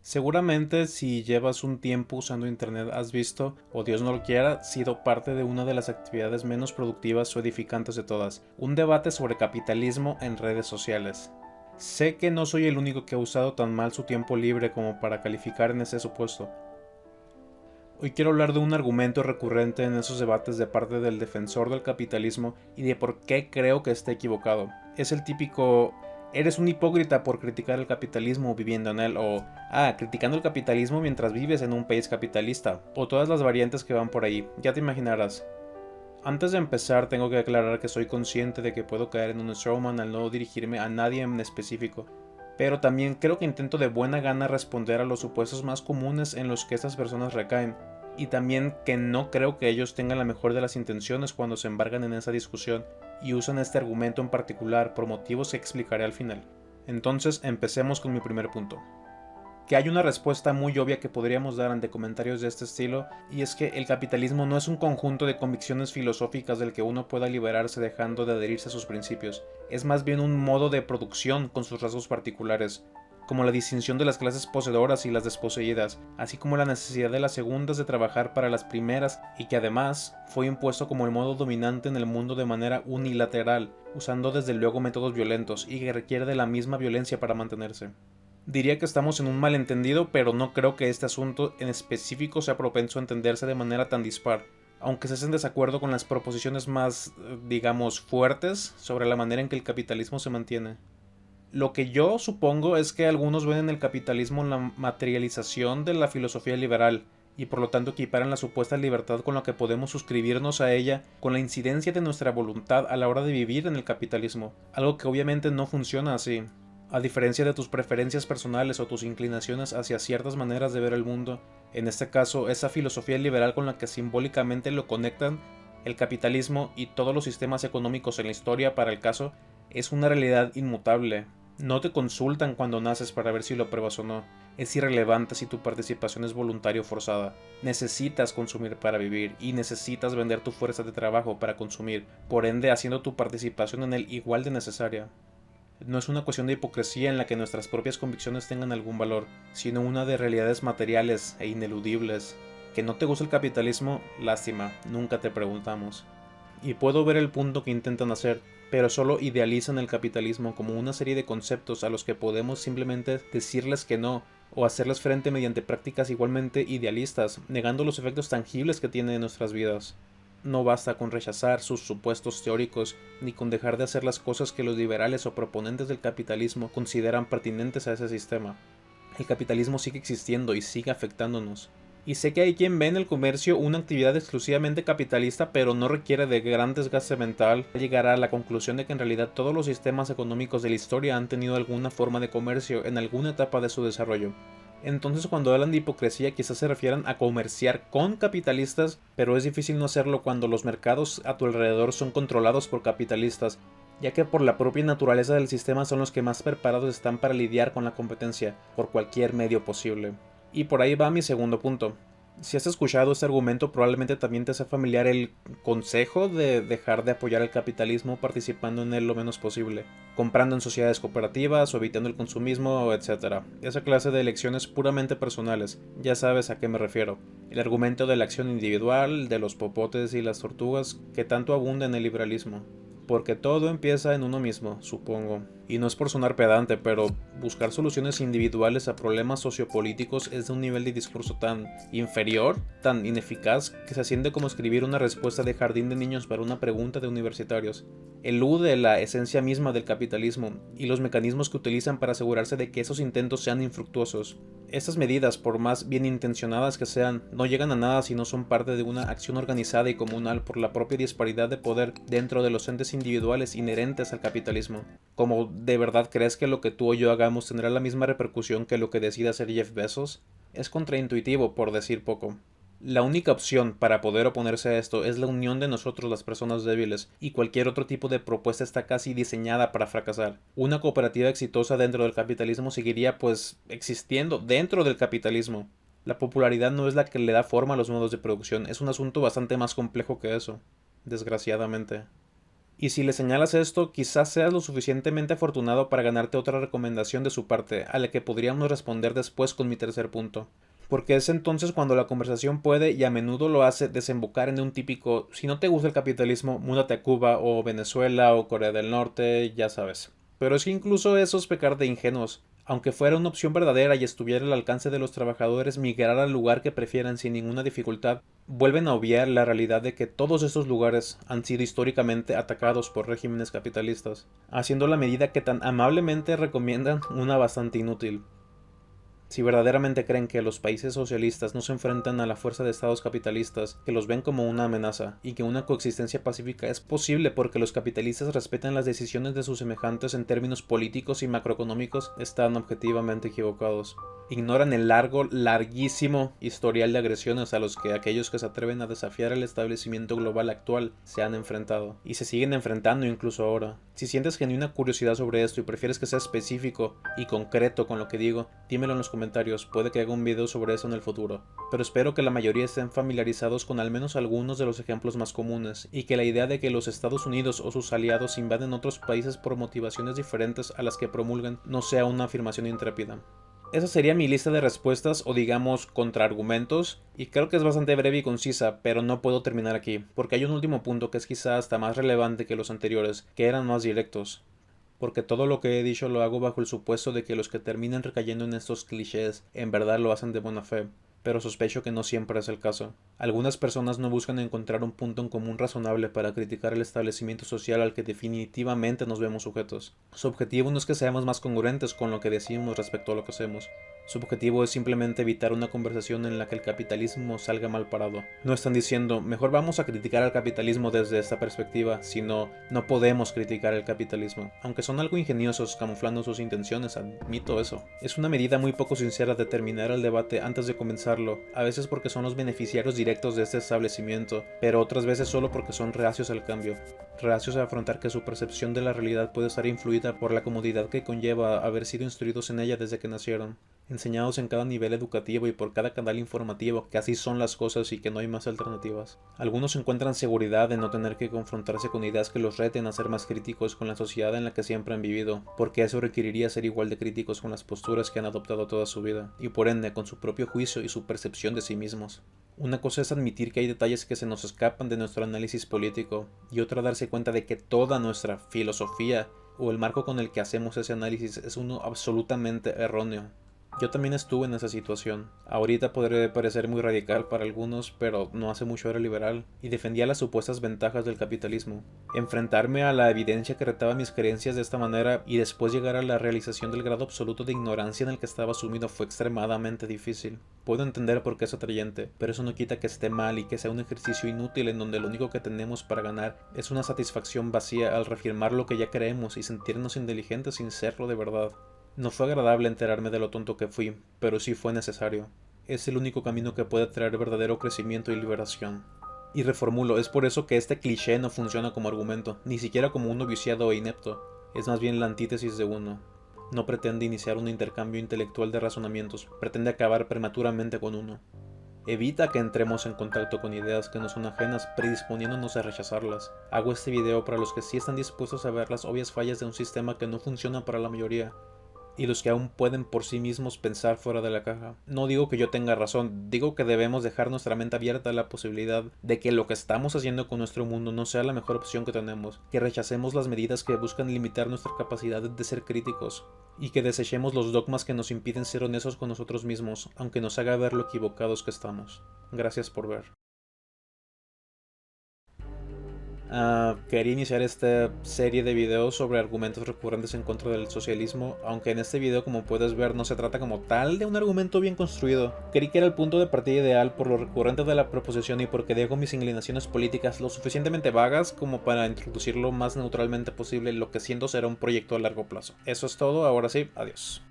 Seguramente si llevas un tiempo usando internet has visto, o Dios no lo quiera, sido parte de una de las actividades menos productivas o edificantes de todas, un debate sobre capitalismo en redes sociales. Sé que no soy el único que ha usado tan mal su tiempo libre como para calificar en ese supuesto. Hoy quiero hablar de un argumento recurrente en esos debates de parte del defensor del capitalismo y de por qué creo que está equivocado. Es el típico: eres un hipócrita por criticar el capitalismo viviendo en él, o criticando el capitalismo mientras vives en un país capitalista, o todas las variantes que van por ahí, ya te imaginarás. Antes de empezar tengo que aclarar que soy consciente de que puedo caer en un strawman al no dirigirme a nadie en específico, pero también creo que intento de buena gana responder a los supuestos más comunes en los que estas personas recaen, y también que no creo que ellos tengan la mejor de las intenciones cuando se embargan en esa discusión y usan este argumento en particular por motivos que explicaré al final. Entonces empecemos con mi primer punto. Que hay una respuesta muy obvia que podríamos dar ante comentarios de este estilo, y es que el capitalismo no es un conjunto de convicciones filosóficas del que uno pueda liberarse dejando de adherirse a sus principios, es más bien un modo de producción con sus rasgos particulares, como la distinción de las clases poseedoras y las desposeídas, así como la necesidad de las segundas de trabajar para las primeras, y que además fue impuesto como el modo dominante en el mundo de manera unilateral, usando desde luego métodos violentos, y que requiere de la misma violencia para mantenerse. Diría que estamos en un malentendido, pero no creo que este asunto en específico sea propenso a entenderse de manera tan dispar, aunque se en desacuerdo con las proposiciones más, digamos, fuertes sobre la manera en que el capitalismo se mantiene. Lo que yo supongo es que algunos ven en el capitalismo la materialización de la filosofía liberal, y por lo tanto equiparan la supuesta libertad con la que podemos suscribirnos a ella con la incidencia de nuestra voluntad a la hora de vivir en el capitalismo, algo que obviamente no funciona así. A diferencia de tus preferencias personales o tus inclinaciones hacia ciertas maneras de ver el mundo, en este caso esa filosofía liberal con la que simbólicamente lo conectan, el capitalismo y todos los sistemas económicos en la historia para el caso, es una realidad inmutable. No te consultan cuando naces para ver si lo apruebas o no. Es irrelevante si tu participación es voluntaria o forzada. Necesitas consumir para vivir y necesitas vender tu fuerza de trabajo para consumir, por ende haciendo tu participación en él igual de necesaria. No es una cuestión de hipocresía en la que nuestras propias convicciones tengan algún valor, sino una de realidades materiales e ineludibles. ¿Que no te gusta el capitalismo? Lástima, nunca te preguntamos. Y puedo ver el punto que intentan hacer, pero solo idealizan el capitalismo como una serie de conceptos a los que podemos simplemente decirles que no, o hacerles frente mediante prácticas igualmente idealistas, negando los efectos tangibles que tiene en nuestras vidas. No basta con rechazar sus supuestos teóricos, ni con dejar de hacer las cosas que los liberales o proponentes del capitalismo consideran pertinentes a ese sistema. El capitalismo sigue existiendo y sigue afectándonos. Y sé que hay quien ve en el comercio una actividad exclusivamente capitalista, pero no requiere de gran desgaste mental llegar a la conclusión de que en realidad todos los sistemas económicos de la historia han tenido alguna forma de comercio en alguna etapa de su desarrollo. Entonces cuando hablan de hipocresía quizás se refieran a comerciar con capitalistas, pero es difícil no hacerlo cuando los mercados a tu alrededor son controlados por capitalistas, ya que por la propia naturaleza del sistema son los que más preparados están para lidiar con la competencia, por cualquier medio posible. Y por ahí va mi segundo punto. Si has escuchado este argumento, probablemente también te sea familiar el consejo de dejar de apoyar el capitalismo participando en él lo menos posible, comprando en sociedades cooperativas o evitando el consumismo, etc. Esa clase de elecciones puramente personales, ya sabes a qué me refiero. El argumento de la acción individual, de los popotes y las tortugas que tanto abunda en el liberalismo. Porque todo empieza en uno mismo, supongo. Y no es por sonar pedante, pero buscar soluciones individuales a problemas sociopolíticos es de un nivel de discurso tan inferior, tan ineficaz, que se siente como escribir una respuesta de jardín de niños para una pregunta de universitarios. Elude la esencia misma del capitalismo y los mecanismos que utilizan para asegurarse de que esos intentos sean infructuosos. Estas medidas, por más bien intencionadas que sean, no llegan a nada si no son parte de una acción organizada y comunal por la propia disparidad de poder dentro de los entes individuales inherentes al capitalismo. ¿Como de verdad crees que lo que tú o yo hagamos tendrá la misma repercusión que lo que decida hacer Jeff Bezos? Es contraintuitivo, por decir poco. La única opción para poder oponerse a esto es la unión de nosotros las personas débiles, y cualquier otro tipo de propuesta está casi diseñada para fracasar. Una cooperativa exitosa dentro del capitalismo seguiría pues existiendo dentro del capitalismo. La popularidad no es la que le da forma a los modos de producción, es un asunto bastante más complejo que eso, desgraciadamente. Y si le señalas esto, quizás seas lo suficientemente afortunado para ganarte otra recomendación de su parte, a la que podríamos responder después con mi tercer punto. Porque es entonces cuando la conversación puede, y a menudo lo hace, desembocar en un típico: si no te gusta el capitalismo, múdate a Cuba o Venezuela o Corea del Norte, ya sabes. Pero es que incluso eso es pecar de ingenuos. Aunque fuera una opción verdadera y estuviera al alcance de los trabajadores migrar al lugar que prefieran sin ninguna dificultad, vuelven a obviar la realidad de que todos estos lugares han sido históricamente atacados por regímenes capitalistas, haciendo la medida que tan amablemente recomiendan una bastante inútil. Si verdaderamente creen que los países socialistas no se enfrentan a la fuerza de estados capitalistas, que los ven como una amenaza, y que una coexistencia pacífica es posible porque los capitalistas respetan las decisiones de sus semejantes en términos políticos y macroeconómicos, están objetivamente equivocados. Ignoran el larguísimo historial de agresiones a los que aquellos que se atreven a desafiar el establecimiento global actual se han enfrentado, y se siguen enfrentando incluso ahora. Si sientes genuina curiosidad sobre esto y prefieres que sea específico y concreto con lo que digo, dímelo en los comentarios, puede que haga un video sobre eso en el futuro. Pero espero que la mayoría estén familiarizados con al menos algunos de los ejemplos más comunes, y que la idea de que los Estados Unidos o sus aliados invaden otros países por motivaciones diferentes a las que promulgan no sea una afirmación intrépida. Esa sería mi lista de respuestas o digamos contraargumentos, y creo que es bastante breve y concisa, pero no puedo terminar aquí, porque hay un último punto que es quizá hasta más relevante que los anteriores, que eran más directos. Porque todo lo que he dicho lo hago bajo el supuesto de que los que terminan recayendo en estos clichés en verdad lo hacen de buena fe, pero sospecho que no siempre es el caso. Algunas personas no buscan encontrar un punto en común razonable para criticar el establecimiento social al que definitivamente nos vemos sujetos. Su objetivo no es que seamos más congruentes con lo que decimos respecto a lo que hacemos. Su objetivo es simplemente evitar una conversación en la que el capitalismo salga mal parado. No están diciendo: mejor vamos a criticar al capitalismo desde esta perspectiva, sino: no podemos criticar el capitalismo. Aunque son algo ingeniosos camuflando sus intenciones, admito eso. Es una medida muy poco sincera de terminar el debate antes de comenzarlo, a veces porque son los beneficiarios directos de este establecimiento, pero otras veces solo porque son reacios al cambio. Reacios a afrontar que su percepción de la realidad puede estar influida por la comodidad que conlleva haber sido instruidos en ella desde que nacieron, enseñados en cada nivel educativo y por cada canal informativo que así son las cosas y que no hay más alternativas. Algunos encuentran seguridad en no tener que confrontarse con ideas que los reten a ser más críticos con la sociedad en la que siempre han vivido, porque eso requeriría ser igual de críticos con las posturas que han adoptado toda su vida, y por ende con su propio juicio y su percepción de sí mismos. Una cosa es admitir que hay detalles que se nos escapan de nuestro análisis político, y otra darse cuenta de que toda nuestra filosofía o el marco con el que hacemos ese análisis es uno absolutamente erróneo. Yo también estuve en esa situación. Ahorita podría parecer muy radical para algunos, pero no hace mucho era liberal, y defendía las supuestas ventajas del capitalismo. Enfrentarme a la evidencia que retaba mis creencias de esta manera y después llegar a la realización del grado absoluto de ignorancia en el que estaba sumido fue extremadamente difícil. Puedo entender por qué es atrayente, pero eso no quita que esté mal y que sea un ejercicio inútil en donde lo único que tenemos para ganar es una satisfacción vacía al reafirmar lo que ya creemos y sentirnos inteligentes sin serlo de verdad. No fue agradable enterarme de lo tonto que fui, pero sí fue necesario. Es el único camino que puede traer verdadero crecimiento y liberación. Y reformulo, es por eso que este cliché no funciona como argumento, ni siquiera como uno viciado e inepto. Es más bien la antítesis de uno. No pretende iniciar un intercambio intelectual de razonamientos, pretende acabar prematuramente con uno. Evita que entremos en contacto con ideas que nos son ajenas, predisponiéndonos a rechazarlas. Hago este video para los que sí están dispuestos a ver las obvias fallas de un sistema que no funciona para la mayoría, y los que aún pueden por sí mismos pensar fuera de la caja. No digo que yo tenga razón, digo que debemos dejar nuestra mente abierta a la posibilidad de que lo que estamos haciendo con nuestro mundo no sea la mejor opción que tenemos, que rechacemos las medidas que buscan limitar nuestra capacidad de ser críticos, y que desechemos los dogmas que nos impiden ser honestos con nosotros mismos, aunque nos haga ver lo equivocados que estamos. Gracias por ver. Quería iniciar esta serie de videos sobre argumentos recurrentes en contra del socialismo, aunque en este video, como puedes ver, no se trata como tal de un argumento bien construido. Creí que era el punto de partida ideal por lo recurrente de la proposición y porque dejo mis inclinaciones políticas lo suficientemente vagas como para introducirlo más neutralmente posible, lo que siendo será un proyecto a largo plazo. Eso es todo, ahora sí, adiós.